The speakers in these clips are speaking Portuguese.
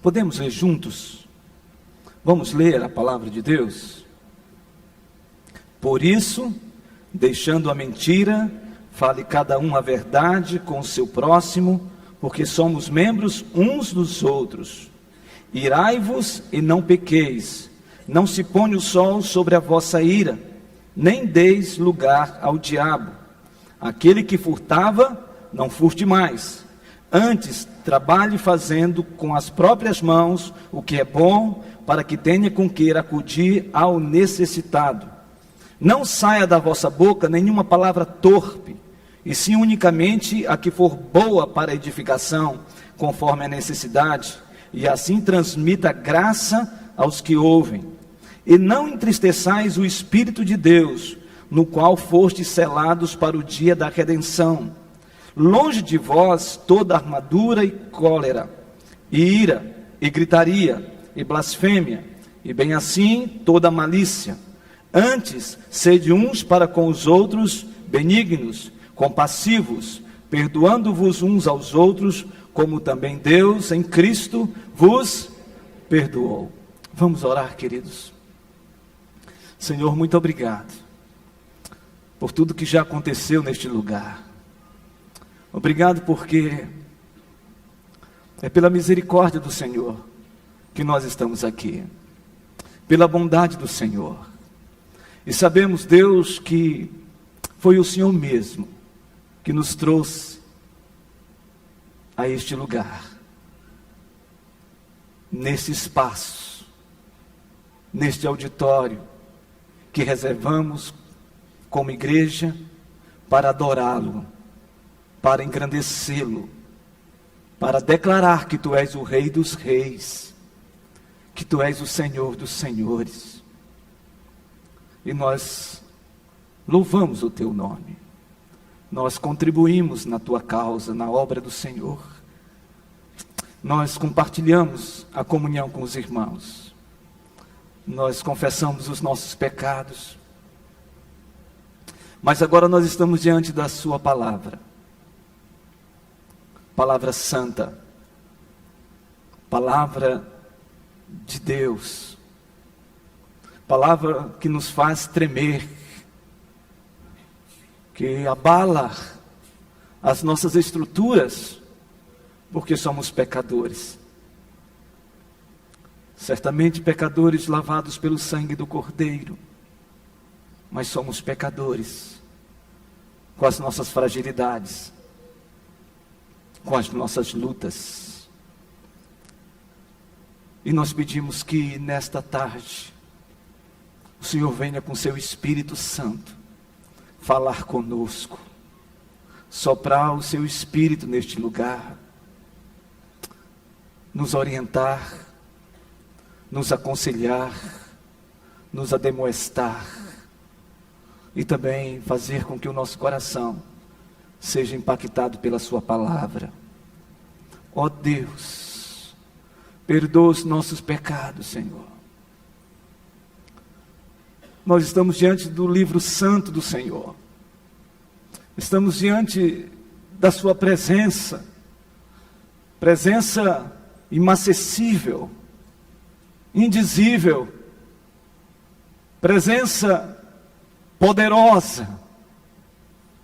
Podemos ler juntos? Vamos ler a palavra de Deus? Por isso, deixando a mentira, fale cada um a verdade com o seu próximo, porque somos membros uns dos outros. Irai-vos e não pequeis, não se ponha o sol sobre a vossa ira, nem deis lugar ao diabo. Aquele que furtava, não furte mais. Antes, trabalhe fazendo com as próprias mãos o que é bom, para que tenha com que acudir ao necessitado. Não saia da vossa boca nenhuma palavra torpe, e sim unicamente a que for boa para edificação, conforme a necessidade, e assim transmita graça aos que ouvem. E não entristeçais o Espírito de Deus, no qual fostes selados para o dia da redenção. Longe de vós toda armadura e cólera, e ira, e gritaria, e blasfêmia, e bem assim toda malícia. Antes, sede uns para com os outros benignos, compassivos, perdoando-vos uns aos outros, como também Deus em Cristo vos perdoou. Vamos orar, queridos. Senhor, muito obrigado por tudo que já aconteceu neste lugar. Obrigado porque é pela misericórdia do Senhor que nós estamos aqui, pela bondade do Senhor. E sabemos, Deus, que foi o Senhor mesmo que nos trouxe a este lugar, nesse espaço, neste auditório que reservamos como igreja para adorá-lo, para engrandecê-lo, para declarar que Tu és o Rei dos Reis, que Tu és o Senhor dos Senhores. E nós louvamos o Teu nome, nós contribuímos na Tua causa, na obra do Senhor, nós compartilhamos a comunhão com os irmãos, nós confessamos os nossos pecados, mas agora nós estamos diante da Sua palavra, palavra santa, palavra de Deus, palavra que nos faz tremer, que abala as nossas estruturas, porque somos pecadores. Certamente pecadores lavados pelo sangue do Cordeiro, mas somos pecadores, com as nossas fragilidades, com as nossas lutas. E nós pedimos que nesta tarde, o Senhor venha com seu Espírito Santo, falar conosco, soprar o seu Espírito neste lugar, nos orientar, nos aconselhar, nos ademoestar, e também fazer com que o nosso coração seja impactado pela sua palavra. Ó Deus, perdoa os nossos pecados, Senhor. Nós estamos diante do livro santo do Senhor, estamos diante da sua presença, presença inacessível, indizível, presença poderosa,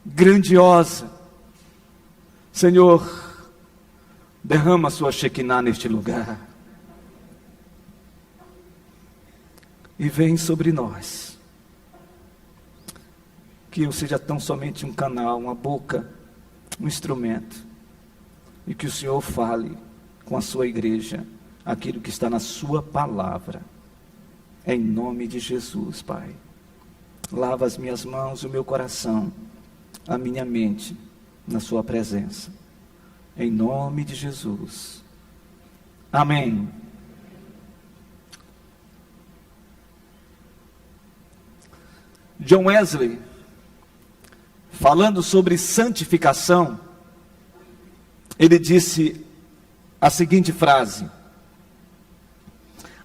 grandiosa. Senhor, derrama a sua Shekinah neste lugar, e vem sobre nós, que eu seja tão somente um canal, uma boca, um instrumento, e que o Senhor fale com a sua igreja aquilo que está na sua palavra, em nome de Jesus, Pai. Lava as minhas mãos, o meu coração, a minha mente, na sua presença, em nome de Jesus, amém. John Wesley, falando sobre santificação, ele disse a seguinte frase: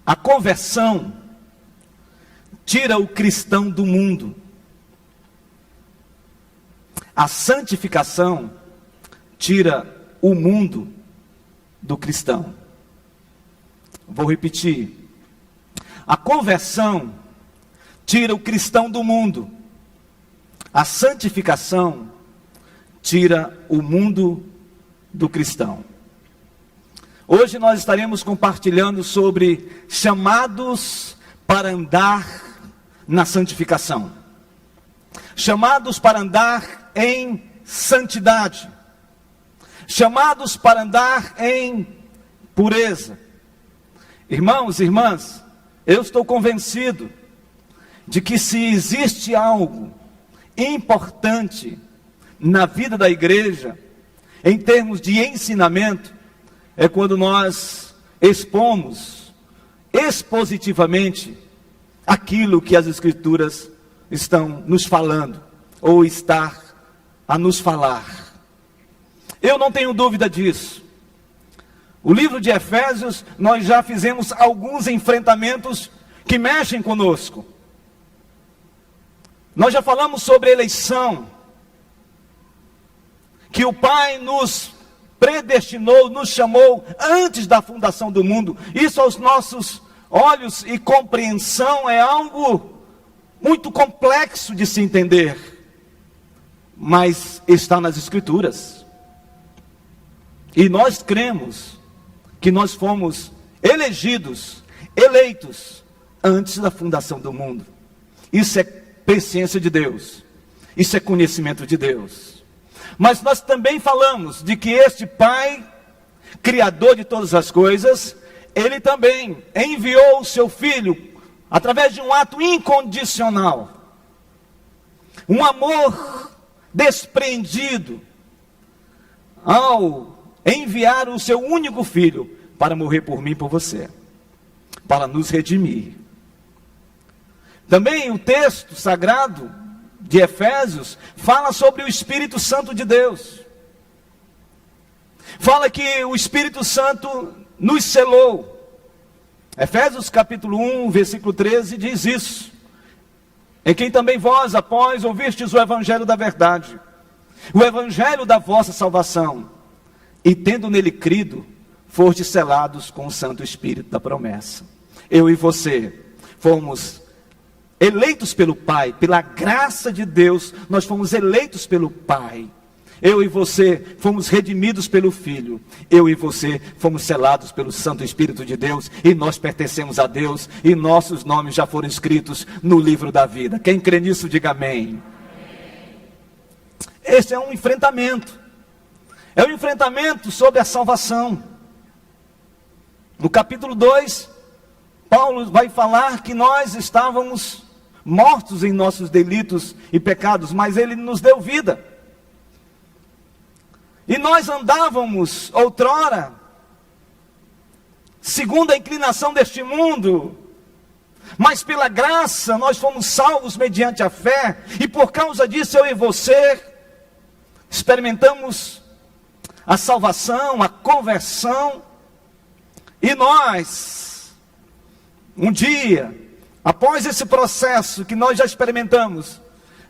a conversão tira o cristão do mundo, a santificação tira o mundo do cristão. Vou repetir. A conversão tira o cristão do mundo. A santificação tira o mundo do cristão. Hoje nós estaremos compartilhando sobre chamados para andar na santificação. Chamados para andar em santidade. Chamados para andar em pureza. Irmãos e irmãs, eu estou convencido de que se existe algo importante na vida da igreja, em termos de ensinamento, é quando nós expomos expositivamente aquilo que as Escrituras estão nos falando, ou está a nos falar. Eu não tenho dúvida disso. O livro de Efésios, nós já fizemos alguns enfrentamentos que mexem conosco. Nós já falamos sobre eleição, que o Pai nos predestinou, nos chamou antes da fundação do mundo. Isso aos nossos olhos e compreensão é algo muito complexo de se entender, mas está nas Escrituras. E nós cremos que nós fomos eleitos antes da fundação do mundo. Isso é presciência de Deus, isso é conhecimento de Deus. Mas nós também falamos de que este Pai, Criador de todas as coisas, Ele também enviou o seu Filho, através de um ato incondicional, um amor desprendido, ao enviar o seu único Filho para morrer por mim e por você, para nos redimir. Também o texto sagrado de Efésios fala sobre o Espírito Santo de Deus. Fala que o Espírito Santo nos selou. Efésios capítulo 1, versículo 13 diz isso: em quem também vós, após ouvistes o evangelho da verdade, o evangelho da vossa salvação, e tendo nele crido, fostes selados com o Santo Espírito da promessa. Eu e você fomos eleitos pelo Pai, pela graça de Deus, nós fomos eleitos pelo Pai. Eu e você fomos redimidos pelo Filho. Eu e você fomos selados pelo Santo Espírito de Deus, e nós pertencemos a Deus, e nossos nomes já foram escritos no livro da vida. Quem crê nisso, diga amém. Esse é um enfrentamento. É um enfrentamento sobre a salvação. No capítulo 2, Paulo vai falar que nós estávamos mortos em nossos delitos e pecados, mas Ele nos deu vida. E nós andávamos outrora, segundo a inclinação deste mundo, mas pela graça nós fomos salvos mediante a fé, e por causa disso eu e você experimentamos a salvação, a conversão. E nós, um dia, após esse processo que nós já experimentamos,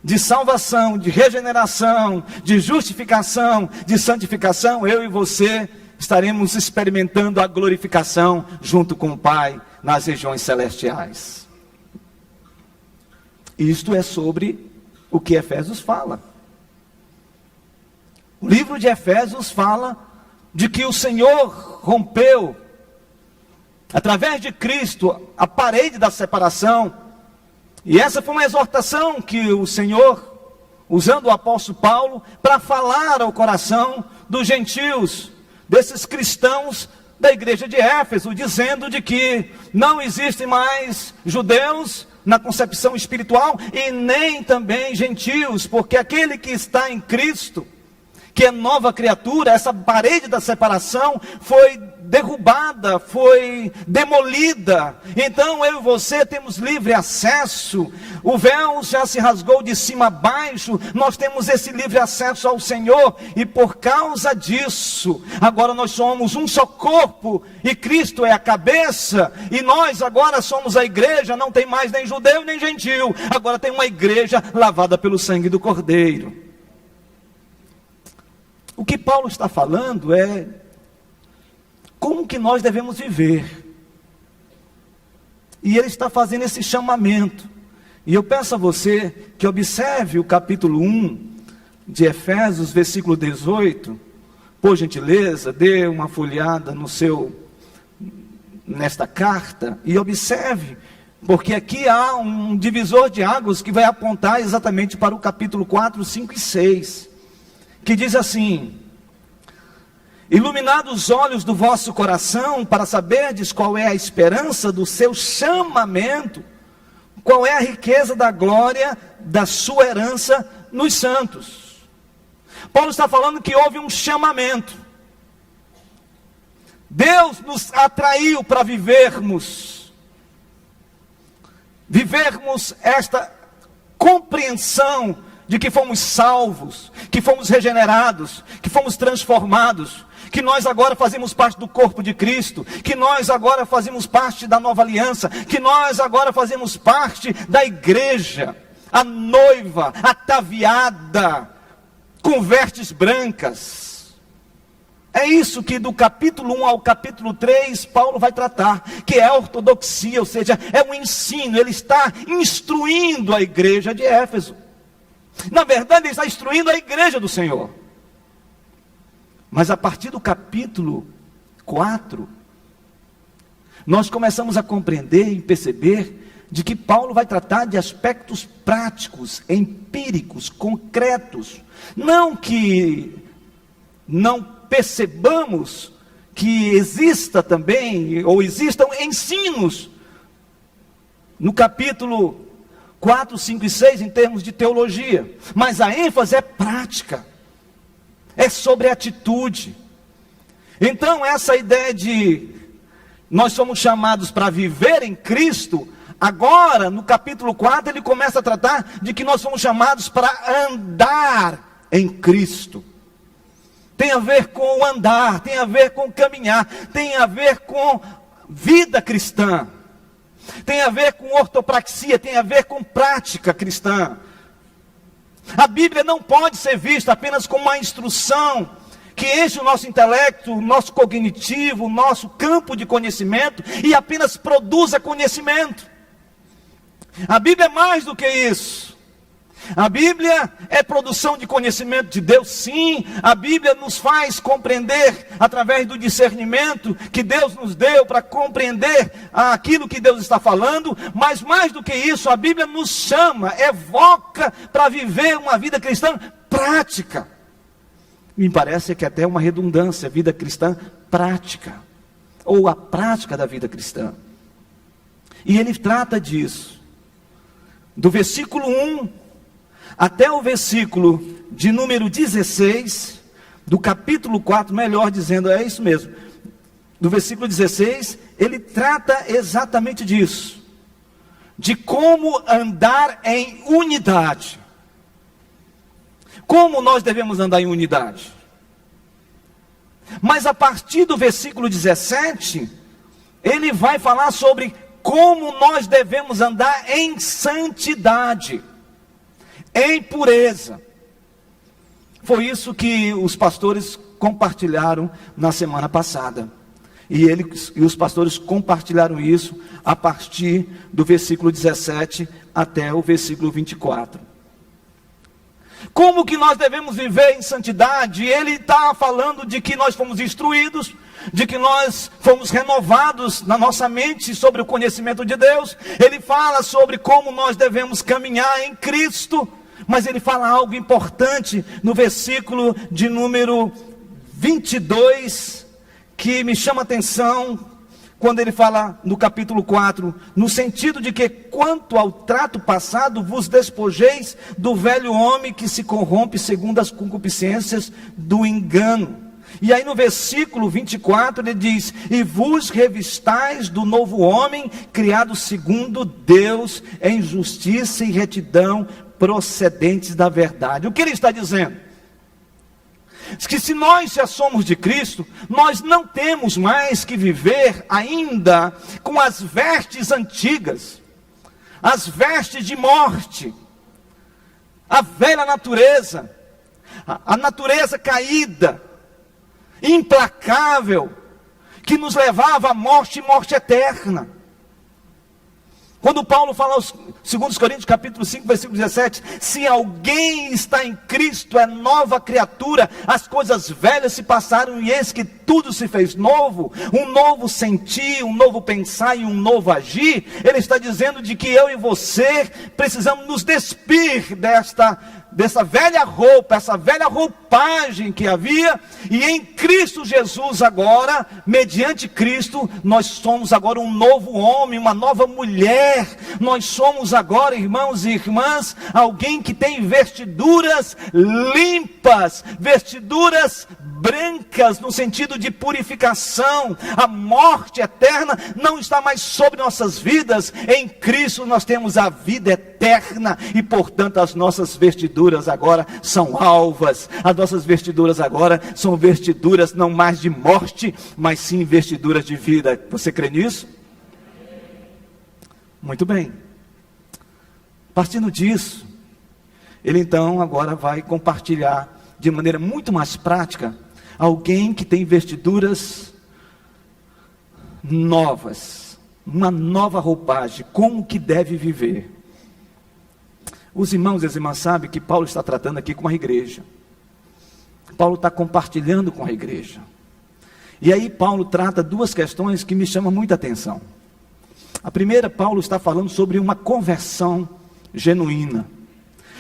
de salvação, de regeneração, de justificação, de santificação, eu e você estaremos experimentando a glorificação junto com o Pai nas regiões celestiais. Isto é sobre o que Efésios fala. O livro de Efésios fala de que o Senhor rompeu, através de Cristo, a parede da separação. E essa foi uma exortação que o Senhor, usando o apóstolo Paulo, para falar ao coração dos gentios, desses cristãos da igreja de Éfeso, dizendo de que não existem mais judeus na concepção espiritual, e nem também gentios, porque aquele que está em Cristo, que é nova criatura, essa parede da separação foi derrubada, foi demolida. Então eu e você temos livre acesso. O véu já se rasgou de cima a baixo. Nós temos esse livre acesso ao Senhor, e por causa disso, agora nós somos um só corpo, e Cristo é a cabeça, e nós agora somos a igreja. Não tem mais nem judeu nem gentil, agora tem uma igreja lavada pelo sangue do Cordeiro. O que Paulo está falando é como que nós devemos viver. E ele está fazendo esse chamamento. E eu peço a você que observe o capítulo 1 de Efésios, versículo 18. Por gentileza, dê uma folheada nesta carta e observe, porque aqui há um divisor de águas que vai apontar exatamente para o capítulo 4, 5 e 6, que diz assim: iluminados os olhos do vosso coração, para saberdes qual é a esperança do seu chamamento, qual é a riqueza da glória da sua herança nos santos. Paulo está falando que houve um chamamento. Deus nos atraiu para vivermos esta compreensão de que fomos salvos, que fomos regenerados, que fomos transformados, que nós agora fazemos parte do corpo de Cristo, que nós agora fazemos parte da nova aliança, que nós agora fazemos parte da igreja, a noiva, ataviada, com vestes brancas. É isso que do capítulo 1 ao capítulo 3, Paulo vai tratar, que é a ortodoxia, ou seja, é um ensino. Ele está instruindo a igreja de Éfeso. Na verdade, ele está instruindo a igreja do Senhor. Mas a partir do capítulo 4, nós começamos a compreender e perceber de que Paulo vai tratar de aspectos práticos, empíricos, concretos. Não que não percebamos que exista também, ou existam ensinos, no capítulo 4, 5 e 6, em termos de teologia. Mas a ênfase é prática, é sobre atitude. Então essa ideia de nós somos chamados para viver em Cristo, agora no capítulo 4 ele começa a tratar de que nós somos chamados para andar em Cristo. Tem a ver com o andar, tem a ver com caminhar, tem a ver com vida cristã, tem a ver com ortopraxia, tem a ver com prática cristã. A Bíblia não pode ser vista apenas como uma instrução que enche o nosso intelecto, o nosso cognitivo, o nosso campo de conhecimento e apenas produza conhecimento. A Bíblia é mais do que isso. A Bíblia é produção de conhecimento de Deus, sim. A Bíblia nos faz compreender, através do discernimento que Deus nos deu para compreender aquilo que Deus está falando. Mas mais do que isso, a Bíblia nos chama, evoca para viver uma vida cristã prática. Me parece que até uma redundância, vida cristã prática, ou a prática da vida cristã. E ele trata disso, do versículo 1 até o versículo de número 16, do capítulo 4, melhor dizendo, é isso mesmo, do versículo 16, ele trata exatamente disso, de como andar em unidade. Como nós devemos andar em unidade? Mas a partir do versículo 17, ele vai falar sobre como nós devemos andar em santidade, em pureza. Foi isso que os pastores compartilharam na semana passada. E os pastores compartilharam isso a partir do versículo 17 até o versículo 24. Como que nós devemos viver em santidade? Ele está falando de que nós fomos instruídos, de que nós fomos renovados na nossa mente sobre o conhecimento de Deus. Ele fala sobre como nós devemos caminhar em Cristo. Mas ele fala algo importante no versículo de número 22, que me chama a atenção, quando ele fala no capítulo 4, no sentido de que quanto ao trato passado, vos despojeis do velho homem que se corrompe segundo as concupiscências do engano. E aí no versículo 24 ele diz, e vos revistais do novo homem, criado segundo Deus, em justiça e retidão, procedentes da verdade. O que ele está dizendo? Que se nós já somos de Cristo, nós não temos mais que viver ainda com as vestes antigas, as vestes de morte, a velha natureza, a natureza caída, implacável, que nos levava à morte e morte eterna. Quando Paulo fala aos 2 Coríntios capítulo 5, versículo 17, se alguém está em Cristo, é nova criatura, as coisas velhas se passaram e eis que tudo se fez novo, um novo sentir, um novo pensar e um novo agir. Ele está dizendo de que eu e você precisamos nos despir dessa velha roupa, essa velha roupagem que havia, e em Cristo Jesus agora, mediante Cristo, nós somos agora um novo homem, uma nova mulher. Nós somos agora, irmãos e irmãs, alguém que tem vestiduras limpas, vestiduras brancas, no sentido de purificação. A morte eterna não está mais sobre nossas vidas. Em Cristo nós temos a vida eterna, e portanto as nossas vestiduras agora são alvas. As nossas vestiduras agora são vestiduras não mais de morte, mas sim vestiduras de vida. Você crê nisso? Muito bem. Partindo disso, ele então agora vai compartilhar de maneira muito mais prática alguém que tem vestiduras novas, uma nova roupagem, como que deve viver. Os irmãos e as irmãs sabem que Paulo está tratando aqui com a igreja. Paulo está compartilhando com a igreja. E aí Paulo trata duas questões que me chamam muita atenção. A primeira, Paulo está falando sobre uma conversão genuína.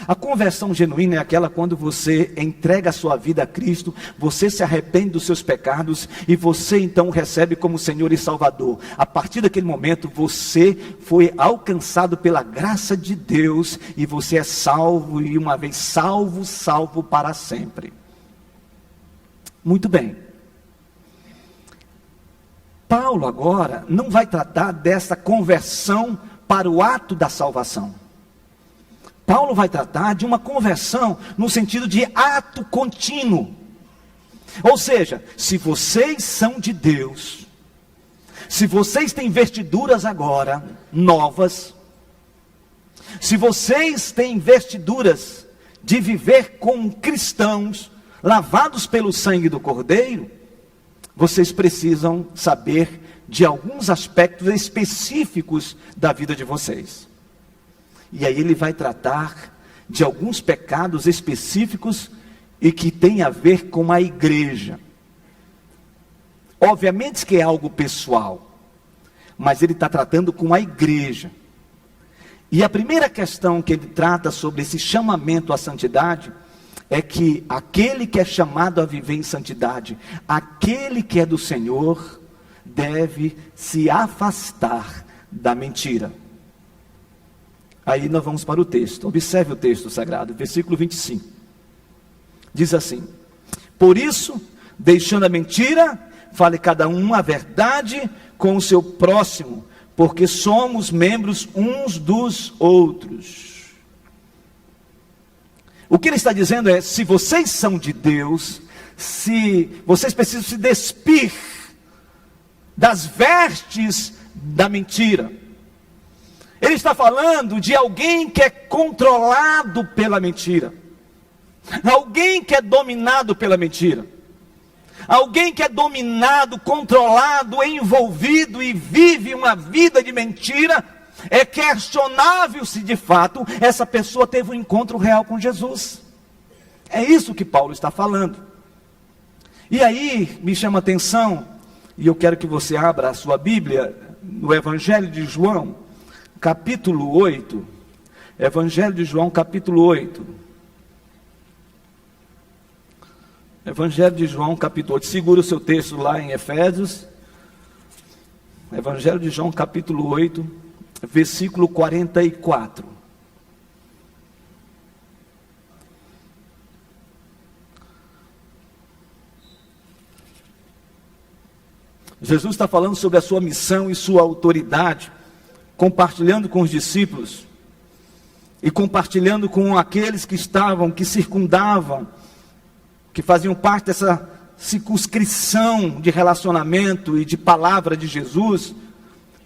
A conversão genuína é aquela quando você entrega a sua vida a Cristo, você se arrepende dos seus pecados e você então o recebe como Senhor e Salvador. A partir daquele momento você foi alcançado pela graça de Deus e você é salvo, e uma vez salvo, salvo para sempre. Muito bem. Paulo agora não vai tratar dessa conversão para o ato da salvação. Paulo vai tratar de uma conversão no sentido de ato contínuo. Ou seja, se vocês são de Deus, se vocês têm vestiduras agora novas, se vocês têm vestiduras de viver como cristãos, lavados pelo sangue do Cordeiro, vocês precisam saber de alguns aspectos específicos da vida de vocês. E aí ele vai tratar de alguns pecados específicos e que tem a ver com a igreja. Obviamente que é algo pessoal, mas ele está tratando com a igreja. E a primeira questão que ele trata sobre esse chamamento à santidade é que aquele que é chamado a viver em santidade, aquele que é do Senhor, deve se afastar da mentira. Aí nós vamos para o texto. Observe o texto sagrado, versículo 25. Diz assim: por isso, deixando a mentira, fale cada um a verdade com o seu próximo, porque somos membros uns dos outros. O que ele está dizendo é, se vocês são de Deus, se vocês precisam se despir das vestes da mentira. Ele está falando de alguém que é controlado pela mentira, alguém que é dominado pela mentira, alguém que é dominado, controlado, envolvido e vive uma vida de mentira. É questionável se de fato essa pessoa teve um encontro real com Jesus. É isso que Paulo está falando. E aí me chama a atenção, e eu quero que você abra a sua Bíblia no Evangelho de João, capítulo 8. Evangelho de João, capítulo 8. Evangelho de João, capítulo 8. Segura o seu texto lá em Efésios. Evangelho de João, capítulo 8, versículo 44. Jesus está falando sobre a sua missão e sua autoridade, compartilhando com os discípulos e compartilhando com aqueles que estavam, que circundavam, que faziam parte dessa circunscrição de relacionamento e de palavra de Jesus.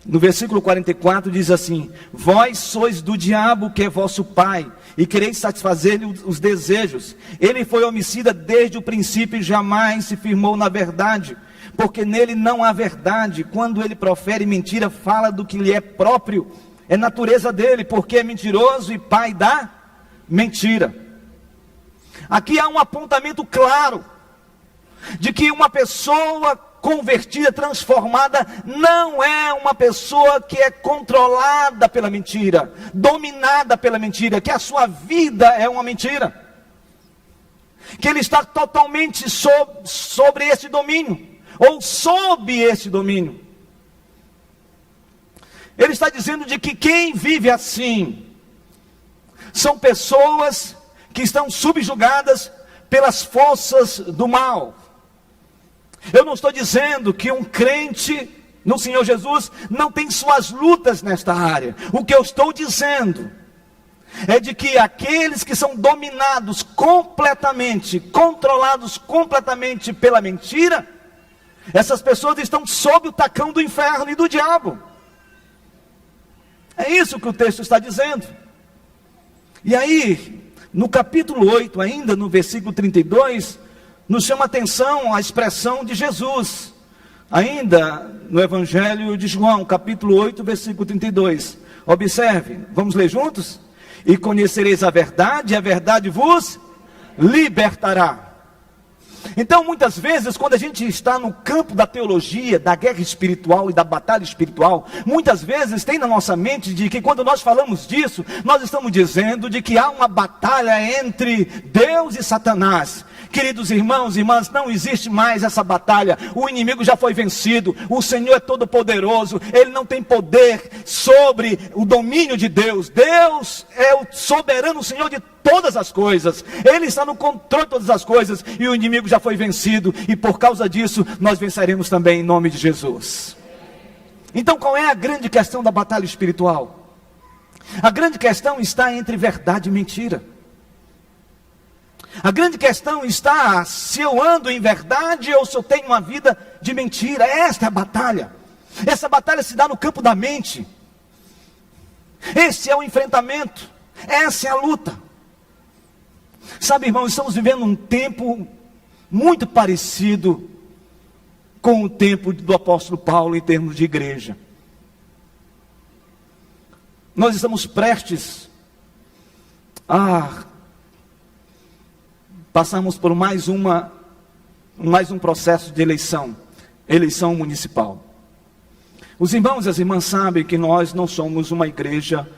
No versículo 44 diz assim: vós sois do diabo, que é vosso pai, e quereis satisfazer-lhe os desejos. Ele foi homicida desde o princípio e jamais se firmou na verdade, porque nele não há verdade. Quando ele profere mentira, fala do que lhe é próprio, é natureza dele, porque é mentiroso e pai da mentira. Aqui há um apontamento claro de que uma pessoa convertida, transformada, não é uma pessoa que é controlada pela mentira, dominada pela mentira, que a sua vida é uma mentira, que ele está totalmente sobre esse domínio, ou sob esse domínio. Ele está dizendo de que quem vive assim são pessoas que estão subjugadas pelas forças do mal. Eu não estou dizendo que um crente no Senhor Jesus não tem suas lutas nesta área. O que eu estou dizendo é de que aqueles que são dominados completamente, controlados completamente pela mentira, essas pessoas estão sob o tacão do inferno e do diabo. É isso que o texto está dizendo. E aí, no capítulo 8, ainda no versículo 32, nos chama a atenção a expressão de Jesus. Ainda no Evangelho de João, capítulo 8, versículo 32. Observe, vamos ler juntos? E conhecereis a verdade, e a verdade vos libertará. Então, muitas vezes, quando a gente está no campo da teologia, da guerra espiritual e da batalha espiritual, muitas vezes tem na nossa mente de que quando nós falamos disso, nós estamos dizendo de que há uma batalha entre Deus e Satanás. Queridos irmãos e irmãs, não existe mais essa batalha. O inimigo já foi vencido. O Senhor é todo poderoso. Ele não tem poder sobre o domínio de Deus. Deus é o soberano Senhor de todas as coisas. Ele está no controle de todas as coisas. E o inimigo já foi vencido. E por causa disso, nós venceremos também em nome de Jesus. Então, qual é a grande questão da batalha espiritual? A grande questão está entre verdade e mentira. A grande questão está se eu ando em verdade ou se eu tenho uma vida de mentira. Esta é a batalha. Essa batalha se dá no campo da mente. Esse é o enfrentamento. Essa é a luta. Sabe, irmãos, estamos vivendo um tempo muito parecido com o tempo do apóstolo Paulo em termos de igreja. Nós estamos prestes a passamos por mais um processo de eleição municipal. Os irmãos e as irmãs sabem que nós não somos uma igreja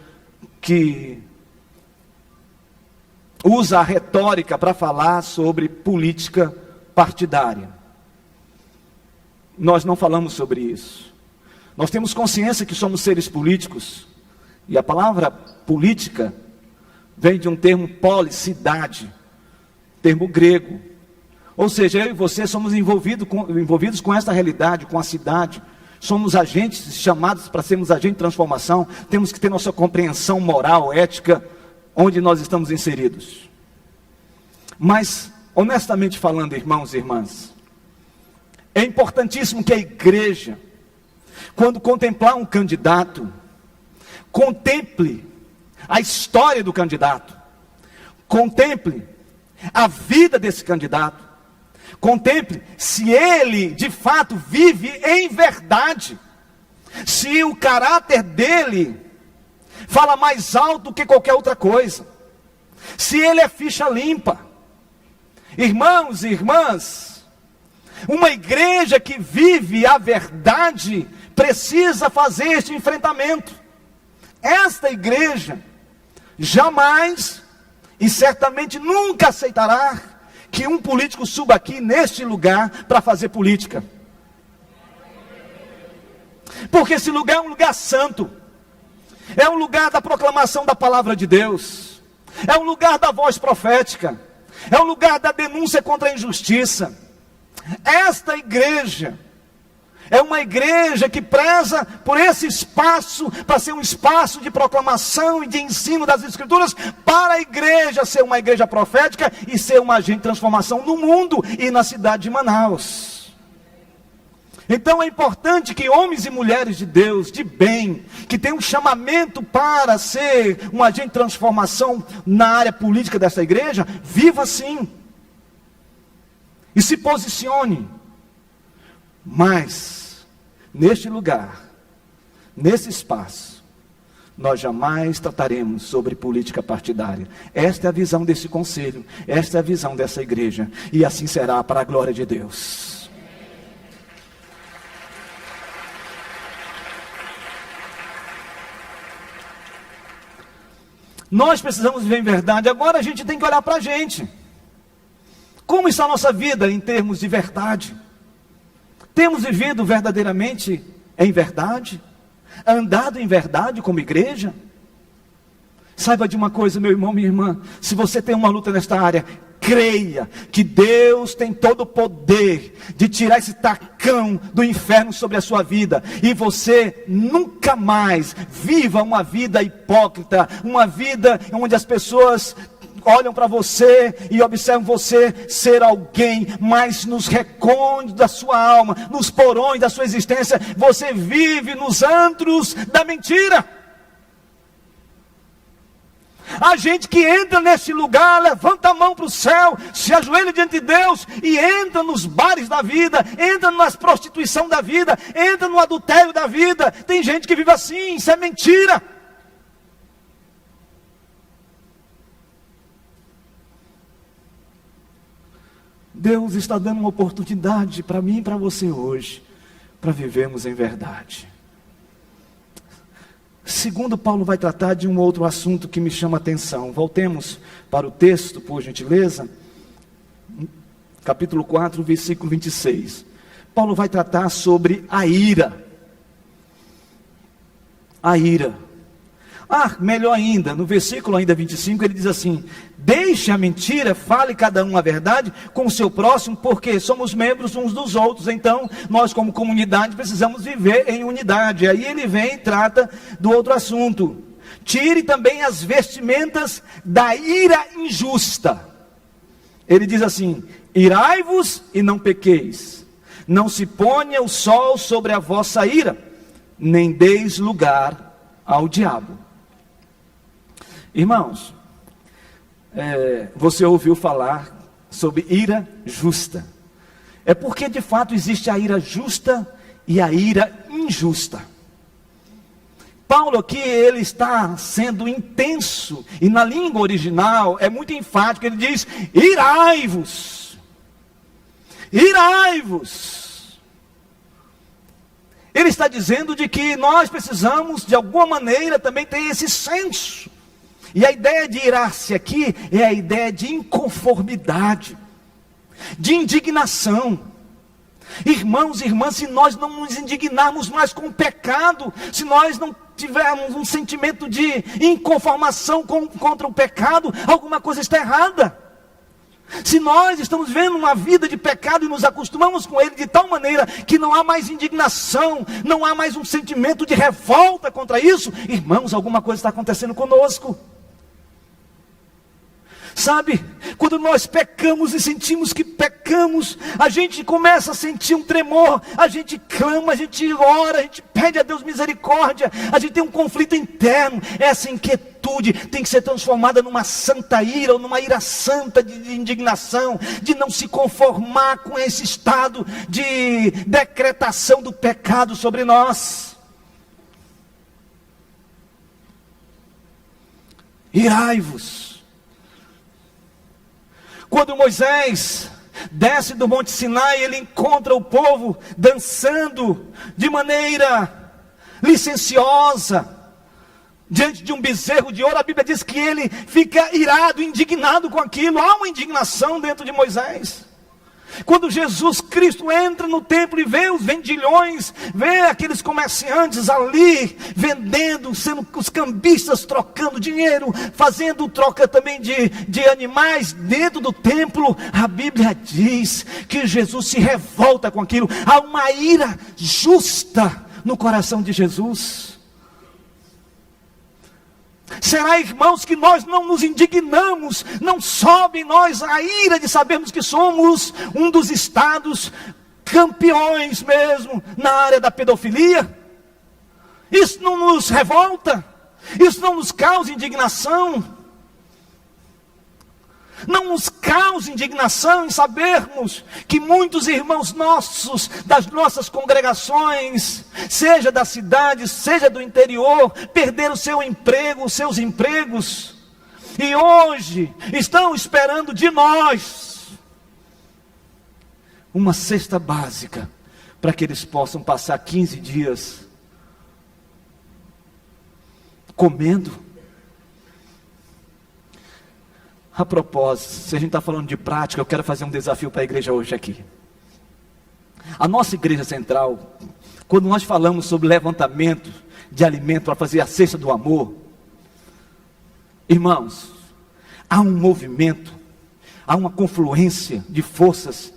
que usa a retórica para falar sobre política partidária. Nós não falamos sobre isso. Nós temos consciência que somos seres políticos, e a palavra política vem de um termo polis, termo grego. Ou seja, eu e você somos envolvidos com essa realidade, com a cidade. Somos agentes chamados para sermos agentes de transformação. Temos que ter nossa compreensão moral, ética, onde nós estamos inseridos. Mas, honestamente falando, irmãos e irmãs, é importantíssimo que a igreja, quando contemplar um candidato, contemple a história do candidato, contemple a vida desse candidato, contemple se ele de fato vive em verdade, se o caráter dele fala mais alto do que qualquer outra coisa, se ele é ficha limpa. Irmãos e irmãs, uma igreja que vive a verdade precisa fazer este enfrentamento. Esta igreja jamais e certamente nunca aceitará que um político suba aqui neste lugar para fazer política. Porque esse lugar é um lugar santo. É um lugar da proclamação da palavra de Deus. É um lugar da voz profética. É um lugar da denúncia contra a injustiça. Esta igreja é uma igreja que preza por esse espaço, para ser um espaço de proclamação e de ensino das Escrituras, para a igreja ser uma igreja profética e ser um agente de transformação no mundo e na cidade de Manaus. Então é importante que homens e mulheres de Deus, de bem, que têm um chamamento para ser um agente de transformação na área política dessa igreja, viva assim e se posicione. Mas neste lugar, nesse espaço, nós jamais trataremos sobre política partidária. Esta é a visão desse conselho, esta é a visão dessa igreja, e assim será para a glória de Deus. Nós precisamos viver em verdade. Agora a gente tem que olhar para a gente. Como está a nossa vida em termos de verdade? Temos vivido verdadeiramente em verdade? Andado em verdade como igreja? Saiba de uma coisa, meu irmão, minha irmã, se você tem uma luta nesta área, creia que Deus tem todo o poder de tirar esse tacão do inferno sobre a sua vida, e você nunca mais viva uma vida hipócrita, uma vida onde as pessoas olham para você e observam você ser alguém, mas nos recônditos da sua alma, nos porões da sua existência, você vive nos antros da mentira. A gente que entra nesse lugar, levanta a mão para o céu, se ajoelha diante de Deus e entra nos bares da vida, entra na prostituição da vida, entra no adultério da vida. Tem gente que vive assim, isso é mentira. Deus está dando uma oportunidade para mim e para você hoje, para vivermos em verdade. Segundo, Paulo vai tratar de um outro assunto que me chama a atenção. Voltemos para o texto, por gentileza. Capítulo 4, versículo 26. Paulo vai tratar sobre a ira. A ira. Melhor ainda, no versículo ainda 25, ele diz assim: deixe a mentira, fale cada um a verdade com o seu próximo, porque somos membros uns dos outros. Então, nós como comunidade precisamos viver em unidade. Aí ele vem e trata do outro assunto. Tire também as vestimentas da ira injusta. Ele diz assim: irai-vos e não pequeis. Não se ponha o sol sobre a vossa ira, nem deis lugar ao diabo. Irmãos, você ouviu falar sobre ira justa. É porque de fato existe a ira justa e a ira injusta. Paulo aqui, ele está sendo intenso, e na língua original é muito enfático. Ele diz: irai-vos, irai-vos. Ele está dizendo de que nós precisamos de alguma maneira também ter esse senso. E a ideia de irar-se aqui é a ideia de inconformidade, de indignação. Irmãos e irmãs, se nós não nos indignarmos mais com o pecado, se nós não tivermos um sentimento de inconformação contra o pecado, alguma coisa está errada. Se nós estamos vivendo uma vida de pecado e nos acostumamos com ele de tal maneira que não há mais indignação, não há mais um sentimento de revolta contra isso, irmãos, alguma coisa está acontecendo conosco. Sabe, quando nós pecamos e sentimos que pecamos, a gente começa a sentir um tremor, a gente clama, a gente ora, a gente pede a Deus misericórdia, a gente tem um conflito interno. Essa inquietude tem que ser transformada numa santa ira, ou numa ira santa de indignação, de não se conformar com esse estado de decretação do pecado sobre nós. Irai-vos. Quando Moisés desce do Monte Sinai, ele encontra o povo dançando de maneira licenciosa diante de um bezerro de ouro. A Bíblia diz que ele fica irado, indignado com aquilo. Há uma indignação dentro de Moisés. Quando Jesus Cristo entra no templo e vê os vendilhões, vê aqueles comerciantes ali vendendo, sendo os cambistas trocando dinheiro, fazendo troca também de animais dentro do templo, a Bíblia diz que Jesus se revolta com aquilo. Há uma ira justa no coração de Jesus. Será, irmãos, que nós não nos indignamos, não sobe em nós a ira de sabermos que somos um dos estados campeões mesmo na área da pedofilia? Isso não nos revolta? Isso não nos causa indignação? Não nos cause indignação em sabermos que muitos irmãos nossos, das nossas congregações, seja da cidade, seja do interior, perderam seu emprego, os seus empregos, e hoje estão esperando de nós uma cesta básica, para que eles possam passar 15 dias comendo. A propósito, se a gente está falando de prática, eu quero fazer um desafio para a igreja hoje aqui. A nossa igreja central, quando nós falamos sobre levantamento de alimento para fazer a cesta do amor, irmãos, há um movimento, há uma confluência de forças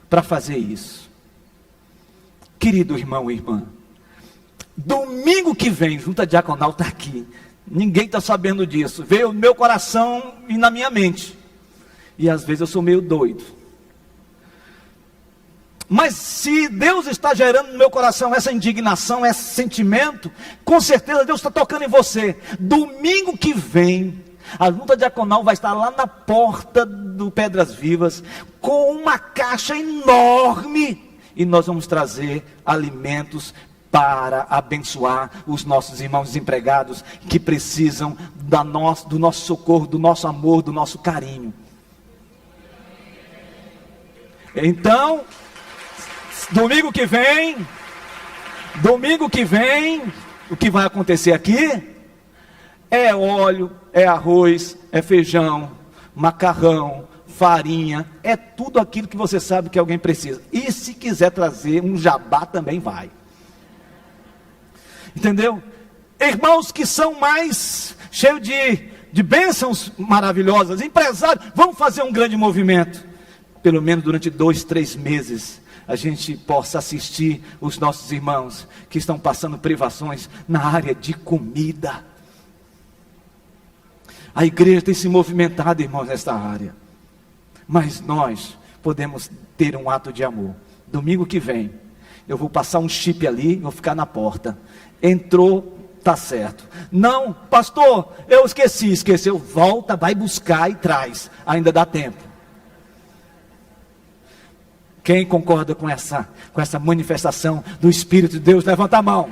para fazer isso. Querido irmão e irmã, domingo que vem, junta diaconal está aqui. Ninguém está sabendo disso. Veio no meu coração e na minha mente. E às vezes eu sou meio doido. Mas se Deus está gerando no meu coração essa indignação, esse sentimento, com certeza Deus está tocando em você. Domingo que vem, a junta diaconal vai estar lá na porta do Pedras Vivas, com uma caixa enorme. E nós vamos trazer alimentos para abençoar os nossos irmãos desempregados que precisam do nosso socorro, do nosso amor, do nosso carinho. Então, domingo que vem, o que vai acontecer aqui é óleo, é arroz, é feijão, macarrão, farinha, é tudo aquilo que você sabe que alguém precisa. E se quiser trazer um jabá também vai. Entendeu? Irmãos que são mais cheios de bênçãos maravilhosas, empresários, vamos fazer um grande movimento. Pelo menos durante 2, 3 meses, a gente possa assistir os nossos irmãos que estão passando privações na área de comida. A igreja tem se movimentado, irmãos, nesta área. Mas nós podemos ter um ato de amor. Domingo que vem, eu vou passar um chip ali, vou ficar na porta. Entrou, tá certo. Não, pastor, eu esqueceu. Volta, vai buscar e traz. Ainda dá tempo. Quem concorda com essa manifestação do Espírito de Deus, levanta a mão.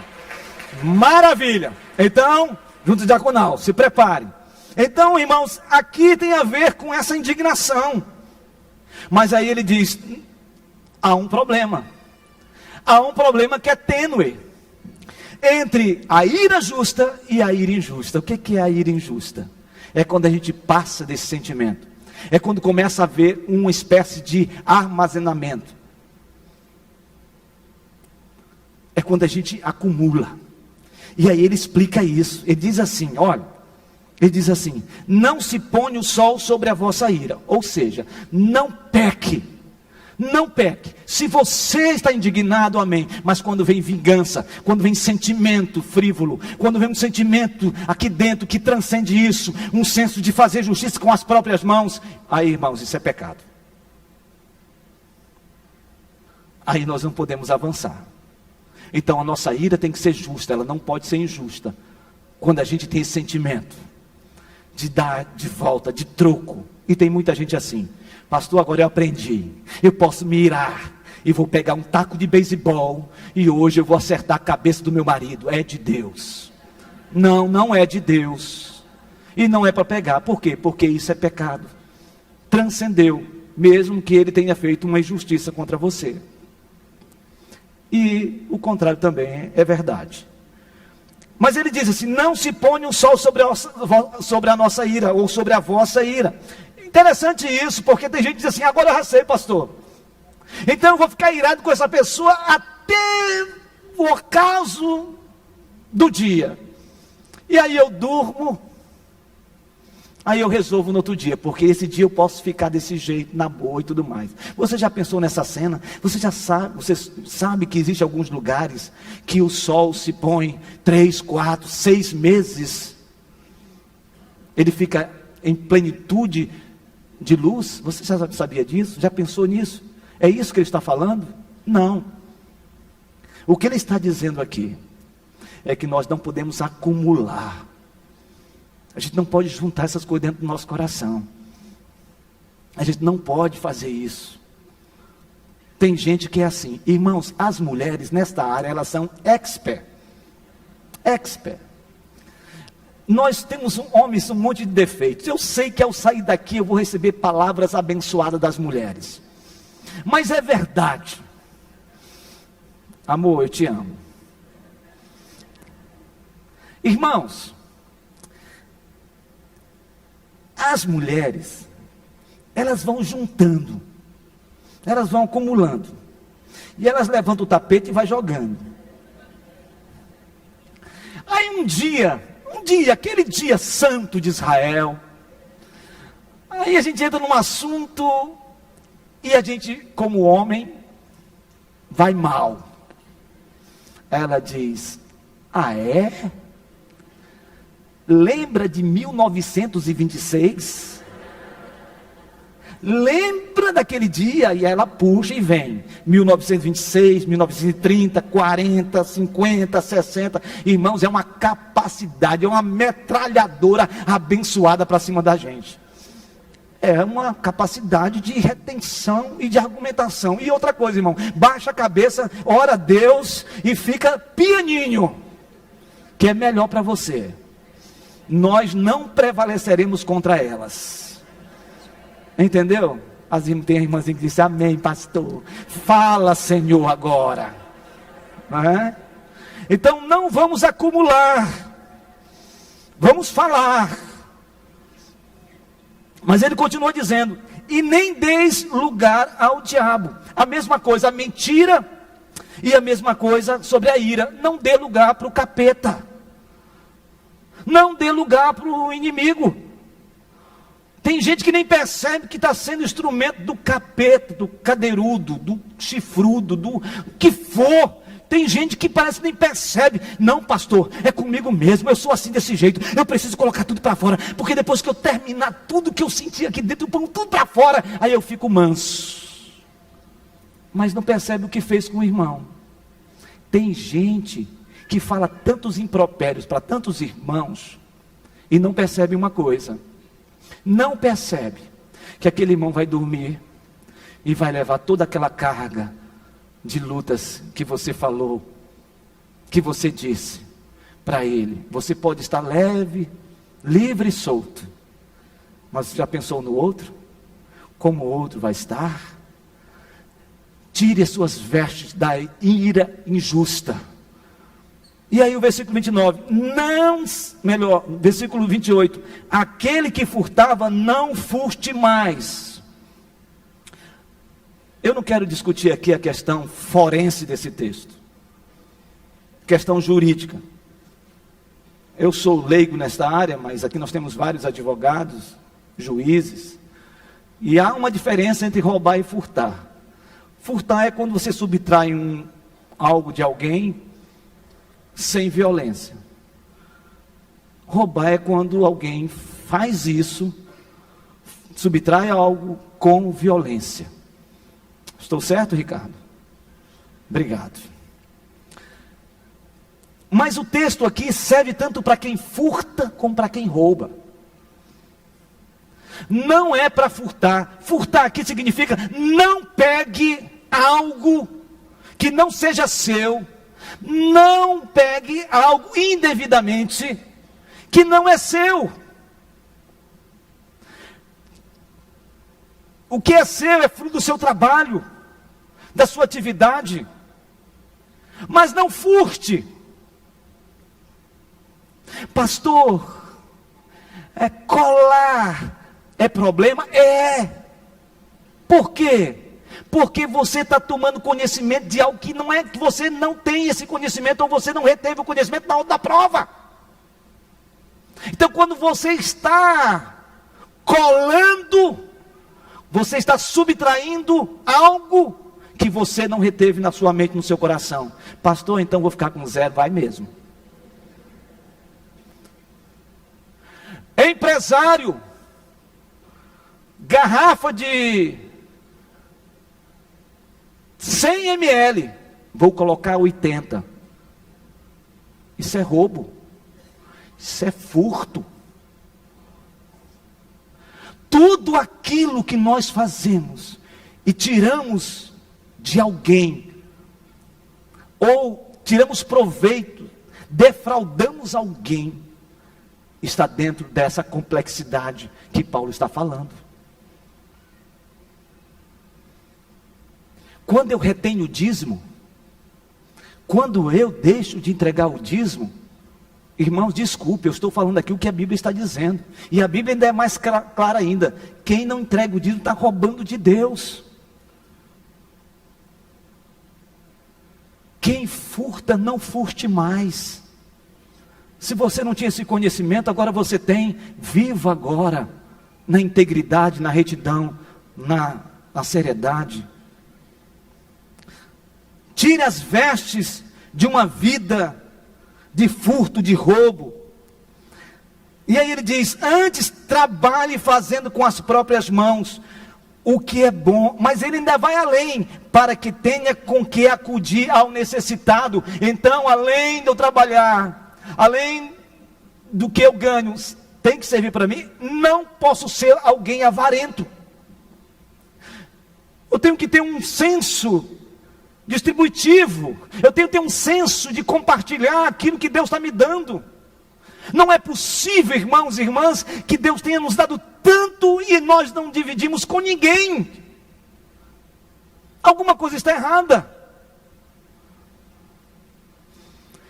Maravilha. Então, junto diaconal, se prepare. Então, irmãos, aqui tem a ver com essa indignação. Mas aí ele diz, há um problema. Há um problema que é tênue entre a ira justa e a ira injusta. O que é a ira injusta? É quando a gente passa desse sentimento. É quando começa a haver uma espécie de armazenamento. É quando a gente acumula. E aí ele explica isso. Ele diz assim, olha, não se põe o sol sobre a vossa ira. Ou seja, não peque. Não peque. Se você está indignado, amém. Mas quando vem vingança, quando vem sentimento frívolo, quando vem um sentimento aqui dentro que transcende isso, um senso de fazer justiça com as próprias mãos, aí, irmãos, isso é pecado. Aí nós não podemos avançar. Então a nossa ira tem que ser justa, ela não pode ser injusta. Quando a gente tem esse sentimento de dar de volta, de troco, e tem muita gente assim. Pastor, agora eu aprendi, eu posso me irar, e vou pegar um taco de beisebol, e hoje eu vou acertar a cabeça do meu marido. É de Deus. Não, não é de Deus, e não é para pegar. Por quê? Porque isso é pecado, transcendeu, mesmo que ele tenha feito uma injustiça contra você. E o contrário também é verdade. Mas ele diz assim, não se põe o sol sobre a nossa ira, ou sobre a vossa ira. Interessante isso, porque tem gente que diz assim, agora eu já sei, pastor. Então eu vou ficar irado com essa pessoa até o ocaso do dia. E aí eu durmo, aí eu resolvo no outro dia, porque esse dia eu posso ficar desse jeito, na boa e tudo mais. Você já pensou nessa cena? Você sabe que existem alguns lugares que o sol se põe 3, 4, 6 meses. Ele fica em plenitude de luz. Você já sabia disso? Já pensou nisso? É isso que ele está falando? Não. O que ele está dizendo aqui é que nós não podemos acumular. A gente não pode juntar essas coisas dentro do nosso coração. A gente não pode fazer isso. Tem gente que é assim. Irmãos, as mulheres nesta área, elas são expert. Nós temos homens um monte de defeitos. Eu sei que ao sair daqui eu vou receber palavras abençoadas das mulheres. Mas é verdade. Amor, eu te amo. Irmãos, as mulheres, elas vão juntando, elas vão acumulando, e elas levantam o tapete e vai jogando. Aí um dia, aquele dia santo de Israel, aí a gente entra num assunto, e a gente, como homem, vai mal. Ela diz: ah, é? Lembra de 1926? Lembra daquele dia? E ela puxa e vem. 1926, 1930, 40, 50, 60. Irmãos, é uma capacidade, é uma metralhadora abençoada para cima da gente. É uma capacidade de retenção e de argumentação. E outra coisa, irmão, baixa a cabeça, ora a Deus e fica pianinho, que é melhor para você. Nós não prevaleceremos contra elas. Entendeu? Tem a irmãzinha que disse: amém, pastor. Fala, Senhor, agora. Não é? Então não vamos acumular, vamos falar. Mas ele continua dizendo: e nem deis lugar ao diabo. A mesma coisa, a mentira, e a mesma coisa sobre a ira. Não dê lugar para o capeta. Não dê lugar para o inimigo. Tem gente que nem percebe que está sendo instrumento do capeta, do cadeirudo, do chifrudo, do que for. Tem gente que parece que nem percebe. Não, pastor, é comigo mesmo, eu sou assim desse jeito. Eu preciso colocar tudo para fora, porque depois que eu terminar tudo que eu senti aqui dentro, eu ponho tudo para fora, aí eu fico manso. Mas não percebe o que fez com o irmão. Tem gente que fala tantos impropérios para tantos irmãos, e não percebe uma coisa. Não percebe que aquele irmão vai dormir e vai levar toda aquela carga de lutas que você falou, que você disse para ele. Você pode estar leve, livre e solto, mas já pensou no outro? Como o outro vai estar? Tire as suas vestes da ira injusta. E aí o versículo 29, versículo 28, aquele que furtava, não furte mais. Eu não quero discutir aqui a questão forense desse texto, questão jurídica. Eu sou leigo nesta área, mas aqui nós temos vários advogados, juízes, e há uma diferença entre roubar e furtar. Furtar é quando você subtrai algo de alguém sem violência. Roubar é quando alguém faz isso, subtrai algo com violência. Estou certo, Ricardo? Obrigado. Mas o texto aqui serve tanto para quem furta como para quem rouba. Não é para furtar. Furtar aqui significa: não pegue algo que não seja seu. Não pegue algo indevidamente que não é seu. O que é seu é fruto do seu trabalho, da sua atividade. Mas não furte. Pastor, colar é problema? É. Por quê? Porque você está tomando conhecimento de algo que não é, que você não tem esse conhecimento, ou você não reteve o conhecimento na hora da prova. Então, quando você está colando, você está subtraindo algo que você não reteve na sua mente, no seu coração. Pastor, então vou ficar com zero. Vai mesmo. Empresário, garrafa de 100 ml, vou colocar 80. Isso é roubo. Isso é furto. Tudo aquilo que nós fazemos e tiramos de alguém, ou tiramos proveito, defraudamos alguém, está dentro dessa complexidade que Paulo está falando. Quando eu retenho o dízimo, quando eu deixo de entregar o dízimo, irmãos, desculpe, eu estou falando aqui o que a Bíblia está dizendo, e a Bíblia ainda é mais clara ainda: quem não entrega o dízimo está roubando de Deus. Quem furta, não furte mais. Se você não tinha esse conhecimento, agora você tem. Viva agora na integridade, na retidão, na seriedade. Tire as vestes de uma vida de furto, de roubo. E aí ele diz: antes trabalhe fazendo com as próprias mãos o que é bom, mas ele ainda vai além, para que tenha com que acudir ao necessitado. Então, além de eu trabalhar, além do que eu ganho, tem que servir para mim, não posso ser alguém avarento. Eu tenho que ter um senso distributivo, eu tenho que ter um senso de compartilhar aquilo que Deus está me dando. Não é possível, irmãos e irmãs, que Deus tenha nos dado tanto e nós não dividimos com ninguém. Alguma coisa está errada.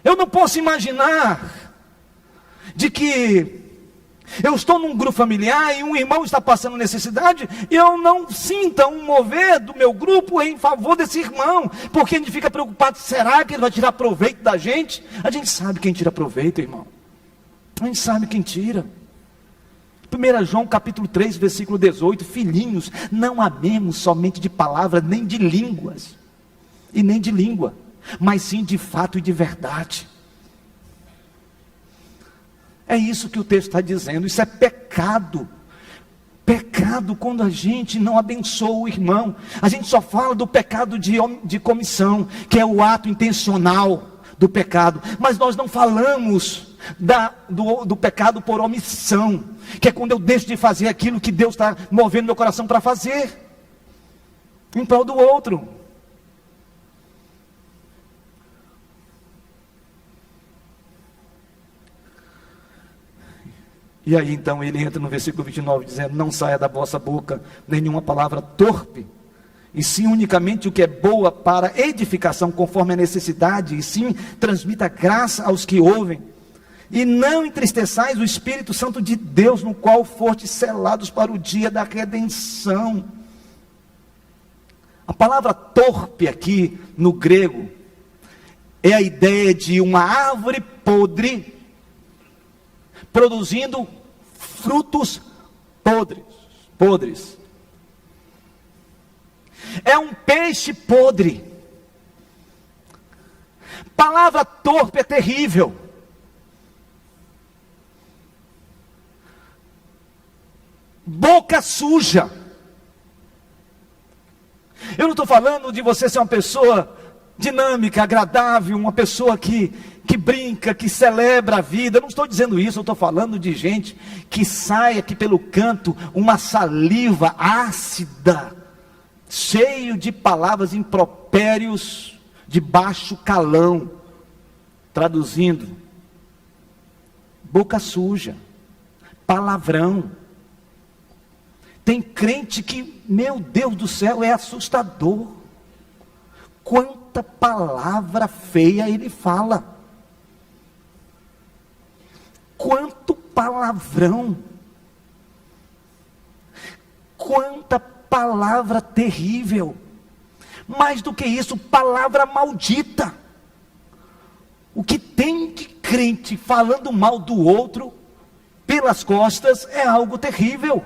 Eu não posso imaginar de que eu estou num grupo familiar e um irmão está passando necessidade e eu não sinta um mover do meu grupo em favor desse irmão, porque a gente fica preocupado: será que ele vai tirar proveito da gente? A gente sabe quem tira proveito, irmão. A gente sabe quem tira. 1 João capítulo 3, versículo 18: filhinhos, não amemos somente de palavra, nem de línguas, e nem de língua, mas sim de fato e de verdade. É isso que o texto está dizendo. Isso é pecado. Pecado quando a gente não abençoa o irmão. A gente só fala do pecado de comissão, que é o ato intencional do pecado, mas nós não falamos do pecado por omissão, que é quando eu deixo de fazer aquilo que Deus está movendo meu coração para fazer, em prol do outro. E aí então ele entra no versículo 29 dizendo: não saia da vossa boca nenhuma palavra torpe, e sim unicamente o que é boa para edificação conforme a necessidade, e sim transmita graça aos que ouvem. E não entristeçais o Espírito Santo de Deus, no qual fostes selados para o dia da redenção. A palavra torpe aqui no grego é a ideia de uma árvore podre produzindo frutos podres. É um peixe podre. Palavra torpe é terrível. Boca suja. Eu não estou falando de você ser uma pessoa dinâmica, agradável, uma pessoa que brinca, que celebra a vida. Eu não estou dizendo isso. Eu estou falando de gente que sai aqui pelo canto uma saliva ácida, cheio de palavras impropérios de baixo calão. Traduzindo: boca suja, palavrão. Tem crente que, meu Deus do céu, é assustador. Quanta palavra feia ele fala. Quanto palavrão. Quanta palavra terrível. Mais do que isso, palavra maldita. O que tem de crente falando mal do outro pelas costas é algo terrível.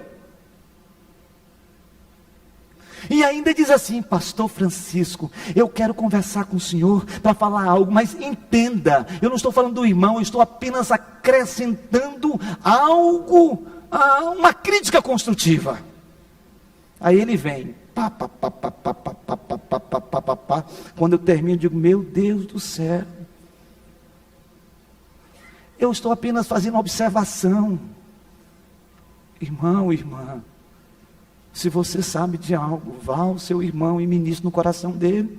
E ainda diz assim: pastor Francisco, eu quero conversar com o senhor para falar algo, mas entenda, eu não estou falando do irmão, eu estou apenas acrescentando algo, uma crítica construtiva. Aí ele vem, quando eu termino, eu digo: meu Deus do céu, eu estou apenas fazendo uma observação. Irmão, irmã, Se você sabe de algo, vá ao seu irmão e ministre no coração dele.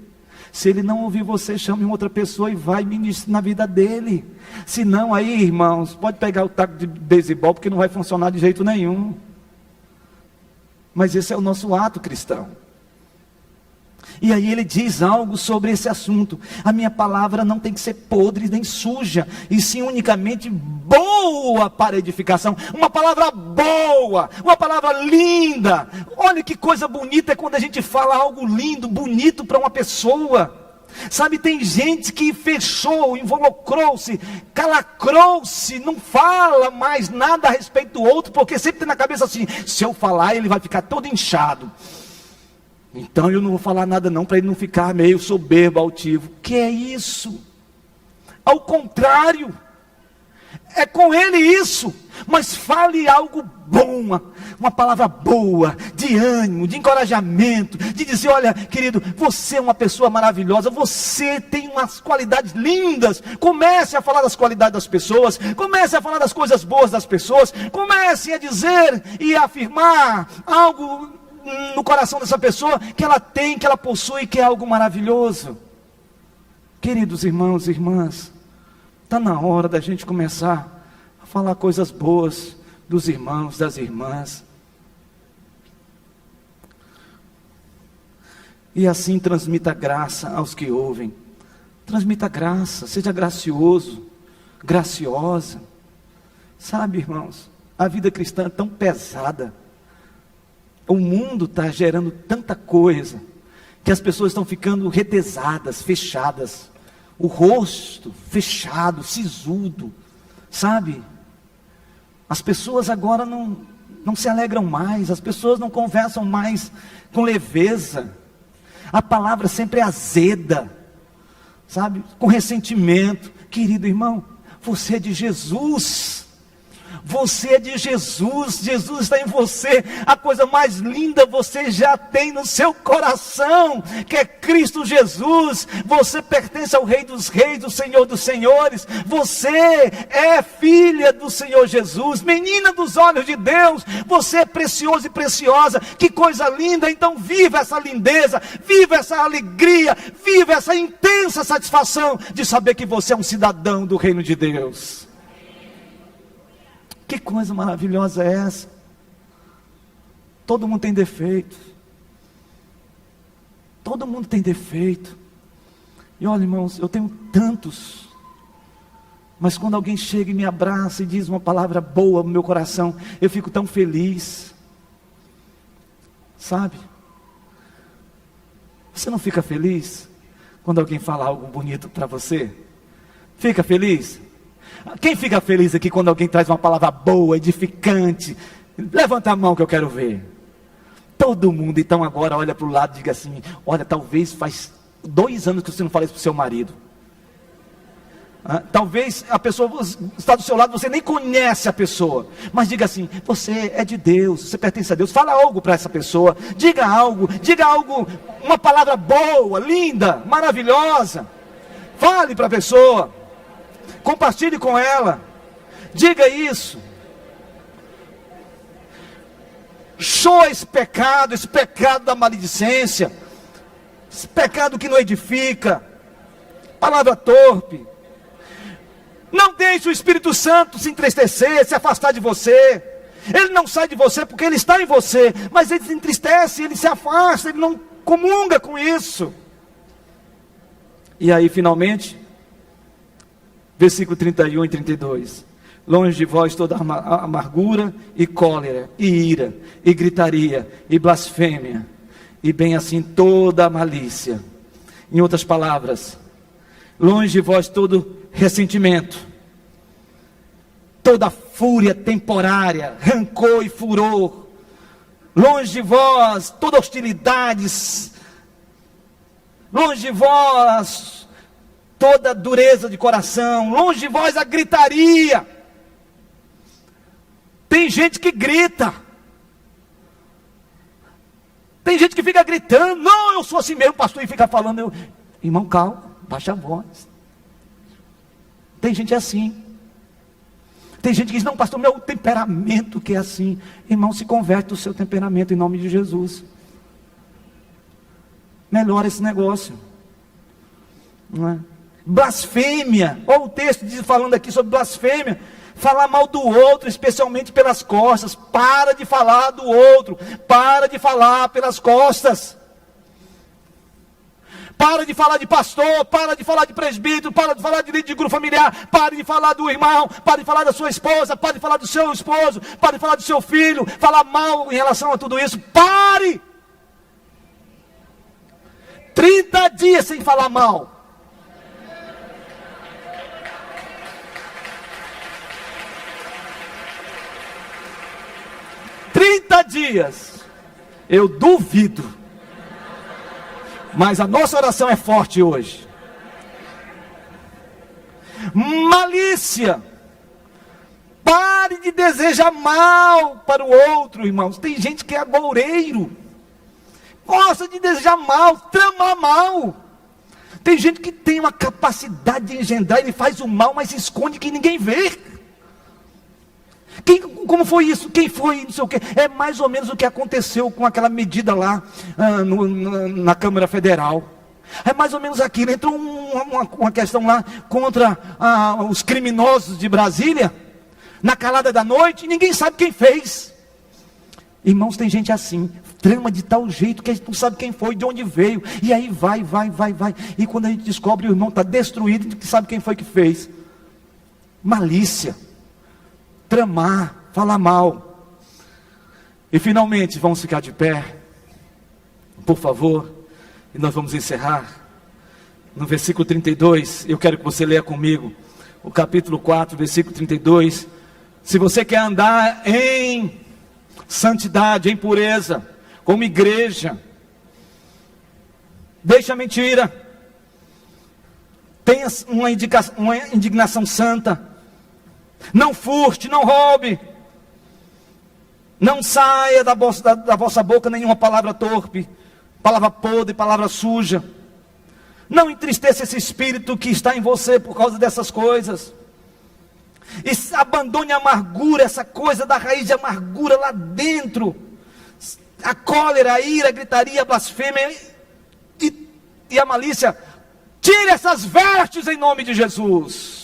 Se ele não ouvir você, chame outra pessoa e vai ministrar na vida dele. Se não, aí, irmãos, pode pegar o taco de beisebol, porque não vai funcionar de jeito nenhum. Mas esse é o nosso ato cristão. E aí ele diz algo sobre esse assunto: a minha palavra não tem que ser podre nem suja, e sim unicamente boa para edificação. Uma palavra boa, uma palavra linda. Olha que coisa bonita é quando a gente fala algo lindo, bonito para uma pessoa. Sabe, tem gente que fechou, involucrou-se, calacrou-se, não fala mais nada a respeito do outro, porque sempre tem na cabeça assim: se eu falar ele vai ficar todo inchado, então eu não vou falar nada não, para ele não ficar meio soberbo, altivo. Que é isso? Ao contrário, é com ele isso. Mas fale algo bom, uma palavra boa, de ânimo, de encorajamento, de dizer: olha, querido, você é uma pessoa maravilhosa, você tem umas qualidades lindas. Comece a falar das qualidades das pessoas, comece a falar das coisas boas das pessoas, comece a dizer e a afirmar algo no coração dessa pessoa que ela tem, que ela possui, que é algo maravilhoso. Queridos irmãos e irmãs, está na hora da gente começar a falar coisas boas dos irmãos, das irmãs, e assim transmita graça aos que ouvem. Transmita graça, seja gracioso, graciosa. Sabe, irmãos, a vida cristã é tão pesada, o mundo está gerando tanta coisa, que as pessoas estão ficando retesadas, fechadas, o rosto fechado, sisudo, sabe? As pessoas agora não se alegram mais, as pessoas não conversam mais com leveza, a palavra sempre é azeda, sabe? Com ressentimento. Querido irmão, você é de Jesus. Você é de Jesus, Jesus está em você. A coisa mais linda você já tem no seu coração, que é Cristo Jesus. Você pertence ao Rei dos Reis, do Senhor dos Senhores. Você é filha do Senhor Jesus, menina dos olhos de Deus. Você é precioso e preciosa. Que coisa linda! Então viva essa lindeza, viva essa alegria, viva essa intensa satisfação de saber que você é um cidadão do reino de Deus. Que coisa maravilhosa é essa? Todo mundo tem defeito. Todo mundo tem defeito. E olha, irmãos, eu tenho tantos. Mas quando alguém chega e me abraça e diz uma palavra boa no meu coração, eu fico tão feliz. Sabe? Você não fica feliz quando alguém fala algo bonito para você? Fica feliz? Quem fica feliz aqui quando alguém traz uma palavra boa, edificante? Levanta a mão que eu quero ver. Todo mundo. Então agora olha para o lado e diga assim: olha, talvez faz 2 anos que você não fala isso para o seu marido. Talvez a pessoa está do seu lado, você nem conhece a pessoa, mas diga assim: você é de Deus, você pertence a Deus. Fala algo para essa pessoa, diga algo, uma palavra boa, linda, maravilhosa. Fale para a pessoa, compartilhe com ela, diga isso. Shoa esse pecado da maledicência, esse pecado que não edifica, palavra torpe. Não deixe o Espírito Santo se entristecer, se afastar de você. Ele não sai de você porque ele está em você, mas ele se entristece, ele se afasta, ele não comunga com isso. E aí finalmente, versículo 31 e 32. Longe de vós toda amargura e cólera, e ira, e gritaria, e blasfêmia, e bem assim toda a malícia. Em outras palavras, longe de vós todo ressentimento, toda fúria temporária, rancor e furor. Longe de vós toda hostilidade, longe de vós toda dureza de coração, longe de vós a gritaria. Tem gente que grita, tem gente que fica gritando: não, eu sou assim mesmo, pastor, e fica falando. Irmão, calma, baixa a voz. Tem gente assim. Tem gente que diz, não pastor, meu temperamento que é assim. Irmão, se converte o seu temperamento em nome de Jesus. Melhora esse negócio. Não é? Blasfêmia, olha o texto falando aqui sobre blasfêmia. Falar mal do outro, especialmente pelas costas. Para de falar do outro, para de falar pelas costas. Para de falar de pastor, para de falar de presbítero, para de falar de líder de grupo familiar, para de falar do irmão, para de falar da sua esposa, para de falar do seu esposo, para de falar do seu filho, falar mal em relação a tudo isso. Pare! 30 dias sem falar mal. Dias, eu duvido, mas a nossa oração é forte hoje. Malícia, pare de desejar mal para o outro, irmãos. Tem gente que é agoureiro, gosta de desejar mal, tramar mal. Tem gente que tem uma capacidade de engendrar, ele faz o mal, mas se esconde que ninguém vê. Como foi isso? Quem foi? Não sei o quê. É mais ou menos o que aconteceu com aquela medida lá na Câmara Federal. É mais ou menos aquilo. Entrou uma questão lá contra os criminosos de Brasília, na calada da noite, e ninguém sabe quem fez. Irmãos, tem gente assim, trama de tal jeito que a gente não sabe quem foi, de onde veio. E aí vai. E quando a gente descobre, o irmão está destruído, a gente sabe quem foi que fez. Malícia. Tramar, falar mal. E finalmente, vamos ficar de pé, por favor, e nós vamos encerrar. No versículo 32, eu quero que você leia comigo, o capítulo 4, versículo 32. Se você quer andar em santidade, em pureza, como igreja, deixa a mentira, tenha uma indignação santa. Não furte, não roube. Não saia da vossa boca nenhuma palavra torpe, palavra podre, palavra suja. Não entristeça esse espírito que está em você por causa dessas coisas. E abandone a amargura, essa coisa da raiz de amargura lá dentro. A cólera, a ira, a gritaria, a blasfêmia e a malícia. Tire essas vestes em nome de Jesus.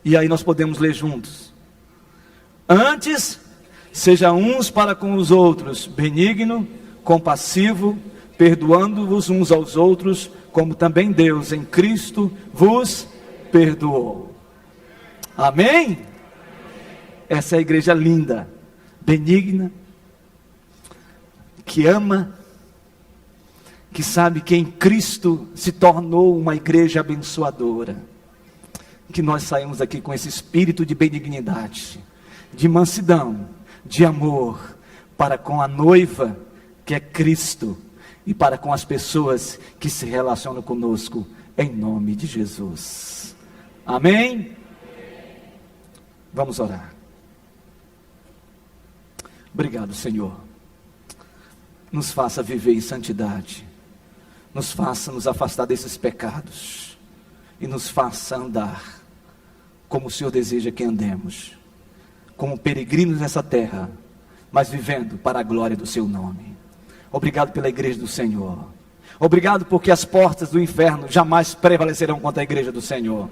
E aí nós podemos ler juntos. Antes, seja uns para com os outros benigno, compassivo, perdoando-vos uns aos outros, como também Deus em Cristo vos perdoou. Amém? Essa é a igreja linda, benigna, que ama, que sabe que em Cristo se tornou uma igreja abençoadora. Que nós saímos aqui com esse espírito de benignidade, de mansidão, de amor, para com a noiva que é Cristo, e para com as pessoas que se relacionam conosco, em nome de Jesus. Amém? Vamos orar. Obrigado, Senhor. Nos faça viver em santidade, nos faça nos afastar desses pecados, e nos faça andar como o Senhor deseja que andemos, como peregrinos nessa terra, mas vivendo para a glória do seu nome. Obrigado pela igreja do Senhor. Obrigado porque as portas do inferno jamais prevalecerão contra a igreja do Senhor.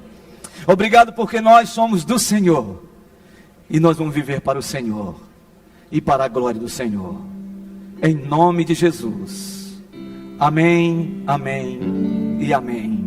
Obrigado porque nós somos do Senhor, e nós vamos viver para o Senhor e para a glória do Senhor, em nome de Jesus. Amém, amém e amém.